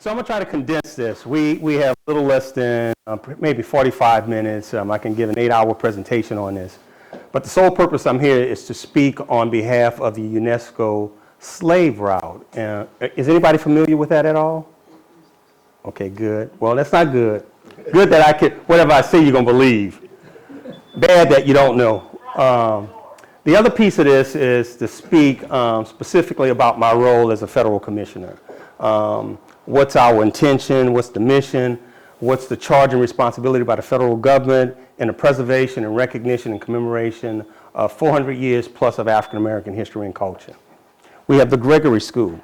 So I'm going to try to condense this. We have a little less than maybe 45 minutes. I can give an 8-hour presentation on this. But the sole purpose I'm here is to speak on behalf of the UNESCO slave route. Is anybody familiar with that at all? Okay, good. Well, that's not good. Good that I can, whatever I say you're going to believe. Bad that you don't know. The other piece of this is to speak specifically about my role as a federal commissioner. What's our intention, what's the mission, what's the charge and responsibility by the federal government in the preservation and recognition and commemoration of 400 years plus of African American history and culture. We have the Gregory School.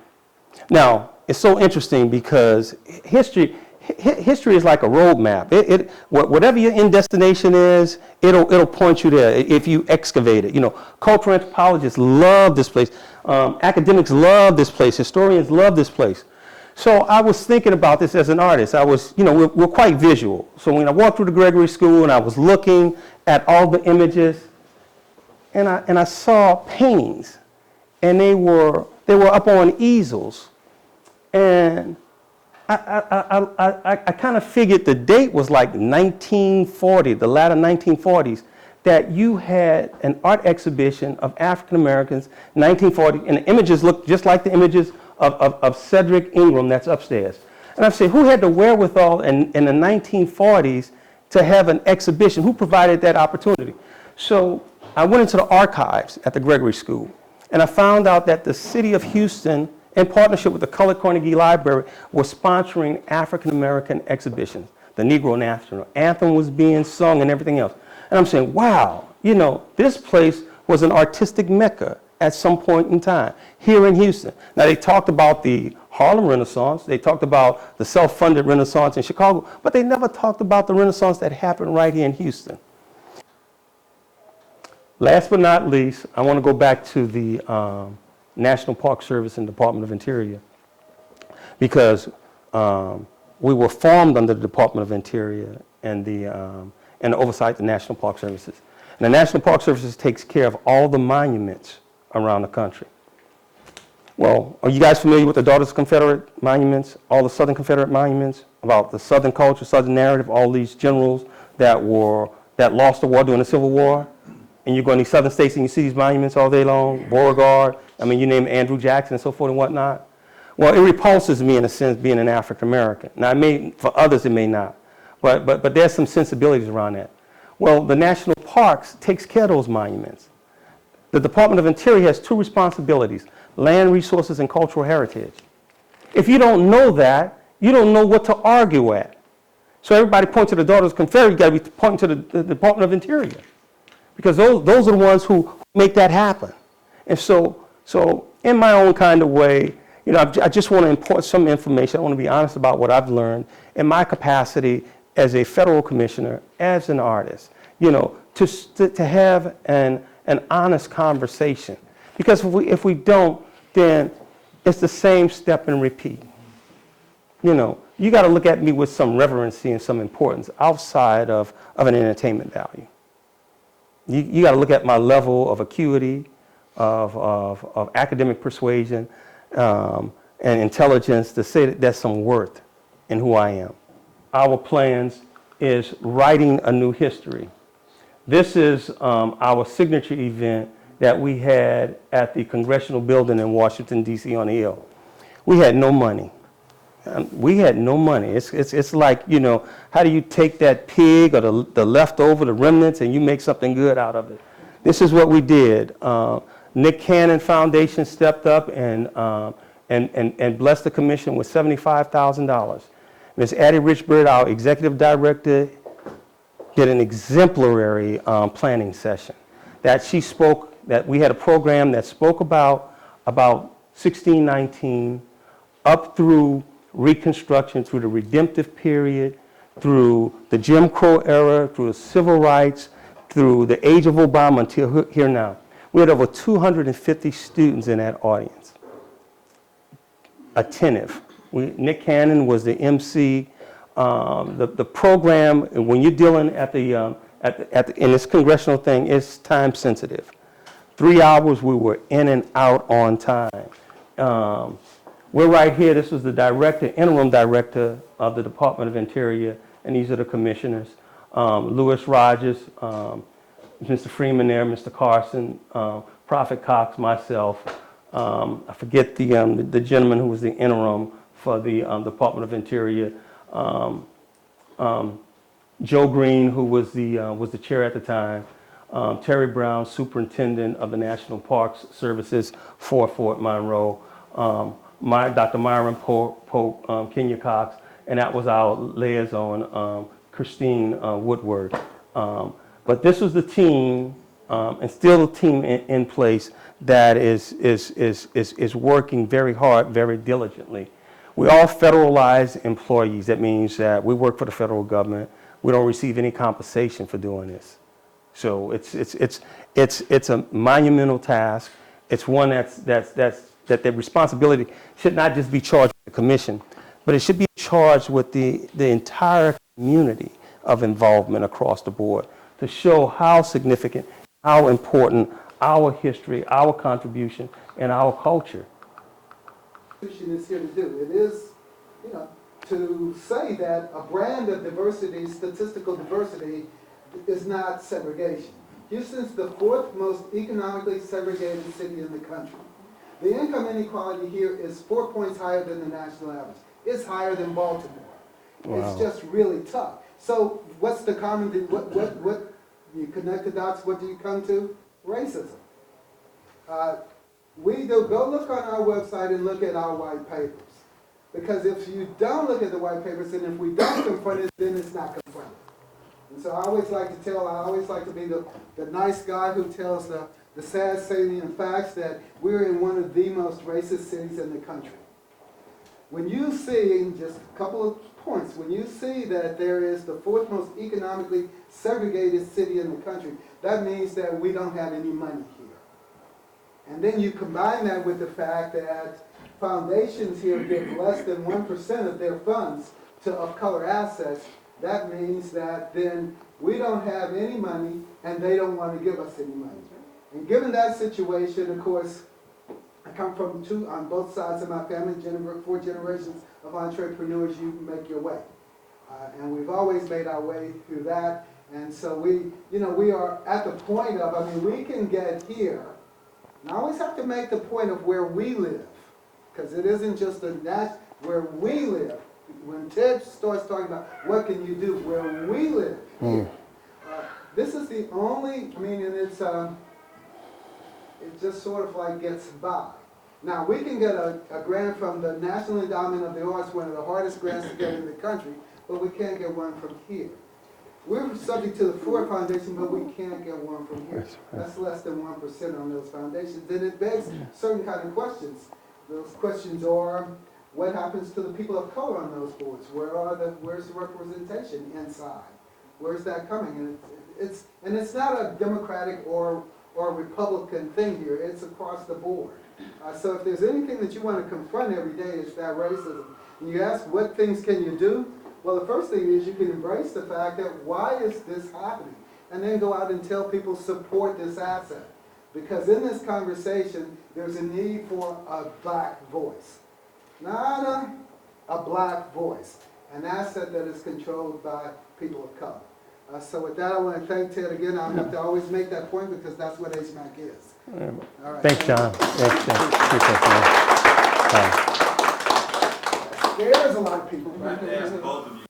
Now, it's so interesting because history is like a roadmap. Whatever your end destination is, it'll point you there if you excavate it. You know, cultural anthropologists love this place. Academics love this place. Historians love this place. So I was thinking about this as an artist. We're quite visual. So when I walked through the Gregory School and I was looking at all the images, and I saw paintings, and they were up on easels, and I kind of figured the date was like 1940, the latter 1940s, that you had an art exhibition of African Americans, 1940, and the images looked just like the images of Cedric Ingram that's upstairs. And I said, who had the wherewithal in the 1940s to have an exhibition? Who provided that opportunity? So I went into the archives at the Gregory School, and I found out that the city of Houston, in partnership with the Colored Carnegie Library, was sponsoring African American exhibitions. The Negro National Anthem was being sung and everything else. And I'm saying, wow, this place was an artistic mecca at some point in time here in Houston. Now, they talked about the Harlem Renaissance, they talked about the self-funded Renaissance in Chicago, but they never talked about the Renaissance that happened right here in Houston. Last but not least, I want to go back to the National Park Service and Department of Interior, because we were formed under the Department of Interior and the oversight of the National Park Services. And the National Park Services takes care of all the monuments around the country. Well, are you guys familiar with the Daughters of Confederate monuments, all the Southern Confederate monuments, about the Southern culture, Southern narrative, all these generals that lost the war during the Civil War? And you go in these Southern states and you see these monuments all day long, Beauregard, you name Andrew Jackson and so forth and whatnot. Well, it repulses me in a sense being an African American. Now, for others it may not, but there's some sensibilities around that. Well, the National Parks takes care of those monuments. The Department of Interior has two responsibilities: land resources and cultural heritage. If you don't know that, you don't know what to argue at. So everybody points to the Daughters of Confederate, you got to be pointing to the Department of Interior, because those are the ones who make that happen. And so in my own kind of way, I just want to impart some information. I want to be honest about what I've learned in my capacity as a federal commissioner, as an artist, to have an honest conversation. Because if we don't, then it's the same step and repeat. You got to look at me with some reverency and some importance outside of an entertainment value. You got to look at my level of acuity, of academic persuasion, and intelligence to say that there's some worth in who I am. Our plans is writing a new history. This is our signature event that we had at the Congressional Building in Washington, D.C. on the Hill. We had no money. It's like, how do you take that pig or the leftover, the remnants, and you make something good out of it? This is what we did. Nick Cannon Foundation stepped up and blessed the commission with $75,000. Ms. Addie Richburd, our executive director, did an exemplary planning session. That we had a program that spoke about 1619 up through Reconstruction, through the redemptive period, through the Jim Crow era, through the civil rights, through the age of Obama until here now. We had over 250 students in that audience, attentive. Nick Cannon was the MC. The program, when you're dealing in this congressional thing, is time sensitive. 3 hours, we were in and out on time. we're right here. This was the director, interim director of the Department of Interior, and these are the commissioners. Lewis Rogers, Mr. Freeman there, Mr. Carson, Prophet Cox, myself. I forget the gentleman who was the interim for the Department of Interior. Joe Green, who was the chair at the time. Terry Brown, superintendent of the National Parks Services for Fort Monroe. Dr. Myron Pope, Kenya Cox, and that was our liaison, Christine Woodward. But this was the team, and still the team in place that is working very hard, very diligently. We're all federalized employees. That means that we work for the federal government. We don't receive any compensation for doing this. So it's a monumental task. It's one that the responsibility should not just be charged with the commission, but it should be charged with the entire community of involvement across the board to show how significant, how important our history, our contribution, and our culture. Is here to do. It is, to say that a brand of diversity, statistical diversity, is not segregation. Houston's the fourth most economically segregated city in the country. The income inequality here is 4 points higher than the national average. It's higher than Baltimore. Wow. It's just really tough. So what's the common, what you connect the dots, what do you come to? Racism. Go look on our website and look at our white papers. Because if you don't look at the white papers and if we don't confront it, then it's not confronted. And so I always like to be the nice guy who tells the sad salient facts that we're in one of the most racist cities in the country. When you see, just a couple of points, when you see that there is the fourth most economically segregated city in the country, that means that we don't have any money here. And then you combine that with the fact that foundations here give less than 1% of their funds to of-color assets. That means that then we don't have any money and they don't want to give us any money. And given that situation, of course, I come from on both sides of my family, 4 generations of entrepreneurs. You make your way. And we've always made our way through that. And so we are at the point of, we can get here. And I always have to make the point of where we live. Because it isn't just where we live. When Ted starts talking about what can you do where we live, this is the only, and it's, it just sort of like gets by. Now, we can get a grant from the National Endowment of the Arts, one of the hardest grants to get in the country, but we can't get one from here. We're subject to the Ford Foundation, but we can't get one from here. That's less than 1% on those foundations. And it begs certain kind of questions. Those questions are, what happens to the people of color on those boards? Where's the representation inside? Where's that coming? And it's not a Democratic or Republican thing here. It's across the board. So if there's anything that you want to confront every day, it's that racism. And you ask, what things can you do? Well, the first thing is you can embrace the fact that why is this happening? And then go out and tell people support this asset. Because in this conversation, there's a need for a black voice. Not a black voice. An asset that is controlled by people of color. So with that, I want to thank Ted again. I have to always make that point because that's what HMAC is. All right. Thanks, John. There's a lot of people. Both of you.